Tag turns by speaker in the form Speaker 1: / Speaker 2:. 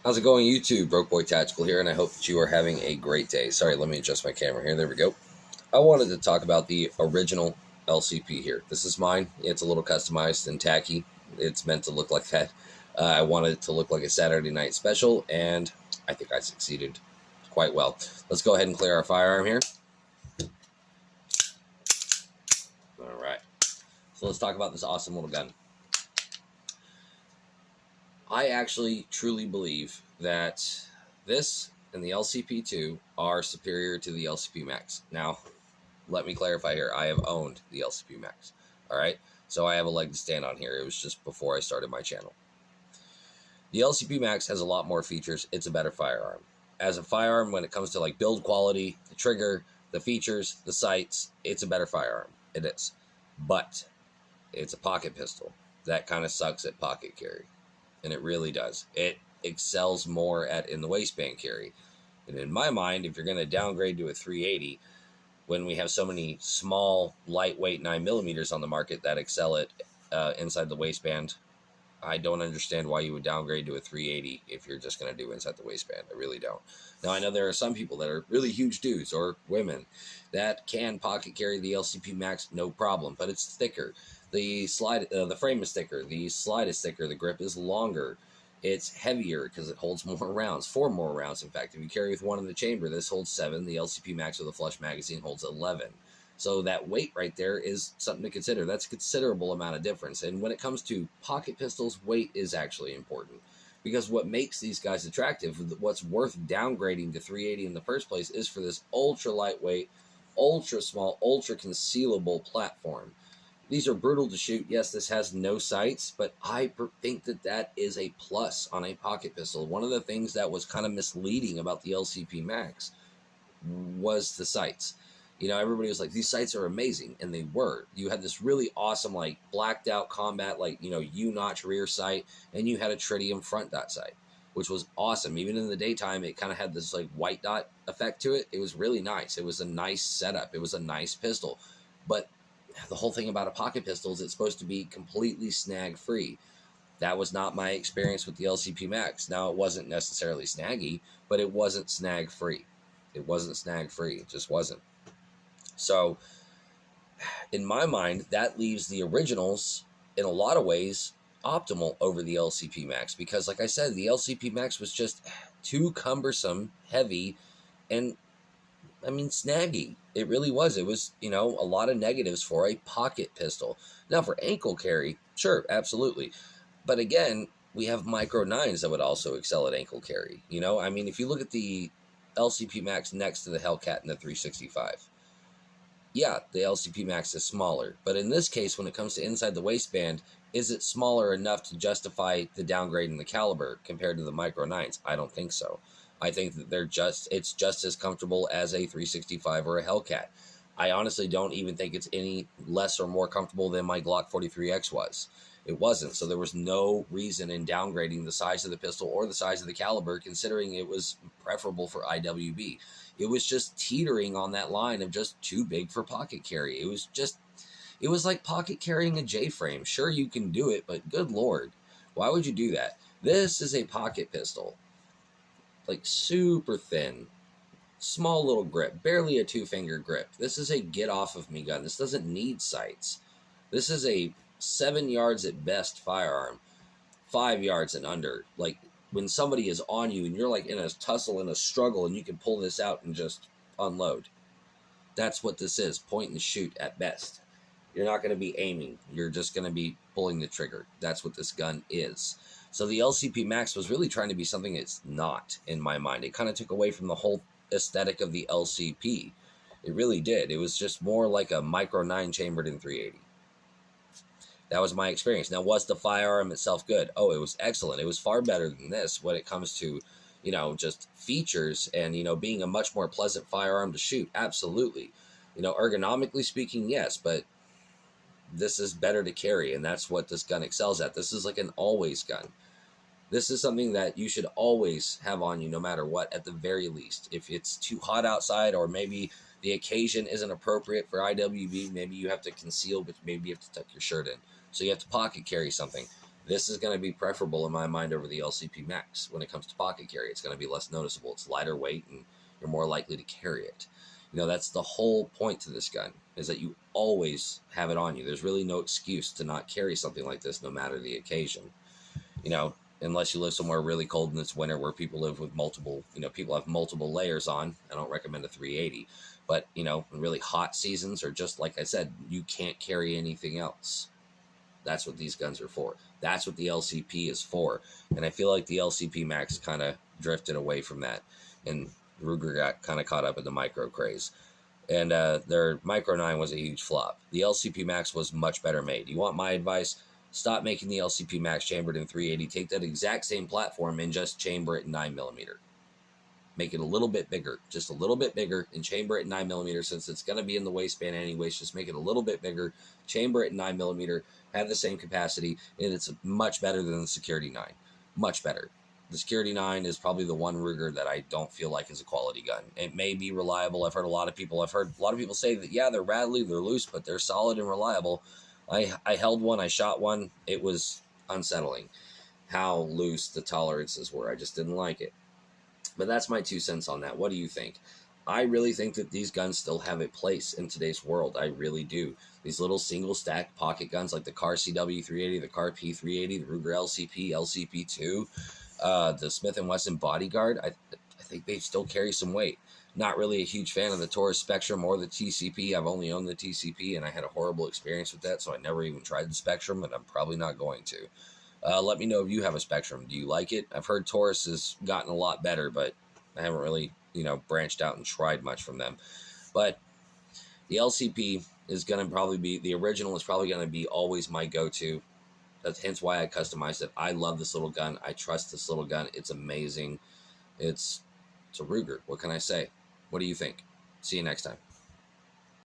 Speaker 1: How's it going, YouTube? Broke Boy Tactical here, and I hope that you are having a great day. Sorry, let me adjust my camera here. There we go. I wanted to talk about the original LCP here. This is mine. It's a little customized and tacky. It's meant to look like that. I wanted it to look like a Saturday night special, and I think I succeeded quite well. Let's go ahead and clear our firearm here. All right. So let's talk about this awesome little gun. I actually truly believe that this and the LCP2 are superior to the LCP Max. Now, let me clarify here. I have owned the LCP Max. All right. So I have a leg to stand on here. It was just before I started my channel. The LCP Max has a lot more features. It's a better firearm. As a firearm, when it comes to like build quality, the trigger, the features, the sights, it's a better firearm. It is. But it's a pocket pistol. That kind of sucks at pocket carry. And it really does. It excels more at in the waistband carry. And in my mind, if you're going to downgrade to a 380, when we have so many small, lightweight 9mm on the market that excel at inside the waistband, I don't understand why you would downgrade to a 380 if you're just going to do inside the waistband. I really don't. Now, I know there are some people that are really huge dudes or women that can pocket carry the LCP Max, no problem, but it's thicker. The frame is thicker. The slide is thicker. The grip is longer. It's heavier because it holds more rounds, 4 more rounds. In fact, if you carry with 1 in the chamber, this holds 7. The LCP Max with a flush magazine holds 11. So that weight right there is something to consider. That's a considerable amount of difference. And when it comes to pocket pistols, weight is actually important. Because what makes these guys attractive, what's worth downgrading to 380 in the first place, is for this ultra lightweight, ultra small, ultra concealable platform. These are brutal to shoot. Yes, this has no sights, but I think that that is a plus on a pocket pistol. One of the things that was kind of misleading about the LCP Max was the sights. You know, everybody was like, these sights are amazing, and they were. You had this really awesome, like, blacked out combat, like, you know, U-notch rear sight, and you had a tritium front dot sight, which was awesome. Even in the daytime, it kind of had this, like, white dot effect to it. It was really nice. It was a nice setup. It was a nice pistol. But the whole thing about a pocket pistol is it's supposed to be completely snag-free. That was not my experience with the LCP Max. Now, it wasn't necessarily snaggy, but it wasn't snag-free. It wasn't snag-free. It just wasn't. So, in my mind, that leaves the originals, in a lot of ways, optimal over the LCP Max. Because, like I said, the LCP Max was just too cumbersome, heavy, and, I mean, snaggy. It really was. It was, you know, a lot of negatives for a pocket pistol. Now, for ankle carry, sure, absolutely. But again, we have micro 9s that would also excel at ankle carry. You know, I mean, if you look at the LCP Max next to the Hellcat and the 365, yeah, the LCP Max is smaller. But in this case, when it comes to inside the waistband, is it smaller enough to justify the downgrade in the caliber compared to the micro 9s? I don't think so. I think that it's just as comfortable as a 365 or a Hellcat. I honestly don't even think it's any less or more comfortable than my Glock 43X was. It wasn't. So there was no reason in downgrading the size of the pistol or the size of the caliber, considering it was preferable for IWB. It was just teetering on that line of just too big for pocket carry. It was like pocket carrying a J-frame. Sure, you can do it, but good Lord, why would you do that? This is a pocket pistol. Like super thin, small little grip, barely a 2-finger grip. This is a get off of me gun. This doesn't need sights. This is a 7 yards at best firearm, 5 yards and under. Like when somebody is on you and you're like in a tussle, in a struggle, and you can pull this out and just unload. That's what this is, point and shoot at best. You're not going to be aiming. You're just going to be pulling the trigger. That's what this gun is. So the LCP Max was really trying to be something it's not, in my mind. It kind of took away from the whole aesthetic of the LCP. It really did. It was just more like a micro 9 chambered in 380. That was my experience. Now, was the firearm itself good? Oh, it was excellent. It was far better than this when it comes to, you know, just features and, you know, being a much more pleasant firearm to shoot. Absolutely. You know, ergonomically speaking, yes, but this is better to carry, and that's what this gun excels at. This is like an always gun. This is something that you should always have on you no matter what, at the very least. If it's too hot outside, or maybe the occasion isn't appropriate for IWB, maybe you have to conceal, but maybe you have to tuck your shirt in. So you have to pocket carry something. This is going to be preferable in my mind over the LCP Max when it comes to pocket carry. It's going to be less noticeable. It's lighter weight, and you're more likely to carry it. That's the whole point to this gun, is that you always have it on you. There's really no excuse to not carry something like this, no matter the occasion. Unless you live somewhere really cold and it's winter, where people live with multiple, people have multiple layers on. I don't recommend a 380. But, in really hot seasons, or just like I said, you can't carry anything else. That's what these guns are for. That's what the LCP is for. And I feel like the LCP Max kind of drifted away from that. And Ruger got kind of caught up in the micro craze. And their Micro 9 was a huge flop. The LCP Max was much better made. You want my advice? Stop making the LCP Max chambered in 380. Take that exact same platform and just chamber it in 9mm. Make it a little bit bigger, just a little bit bigger, and chamber it in 9mm, since it's going to be in the waistband anyways. Just make it a little bit bigger, chamber it in 9mm, have the same capacity, and it's much better than the Security 9. Much better. The Security 9 is probably the one Ruger that I don't feel like is a quality gun. It may be reliable. I've heard a lot of people say that, yeah, they're rattly, they're loose, but they're solid and reliable. I held one, I shot one. It was unsettling how loose the tolerances were. I just didn't like it. But that's my 2 cents on that. What do you think? I really think that these guns still have a place in today's world. I really do. These little single stack pocket guns like the Car CW380, the Car P380, the Ruger LCP, LCP2, the Smith & Wesson Bodyguard, I think they still carry some weight. Not really a huge fan of the Taurus Spectrum or the TCP. I've only owned the TCP, and I had a horrible experience with that, so I never even tried the Spectrum, and I'm probably not going to. Let me know if you have a Spectrum. Do you like it? I've heard Taurus has gotten a lot better, but I haven't really, branched out and tried much from them. But the LCP is going to probably be, the original is probably going to be always my go-to. That's hence why I customized it. I love this little gun. I trust this little gun. It's amazing. It's a Ruger. What can I say? What do you think? See you next time.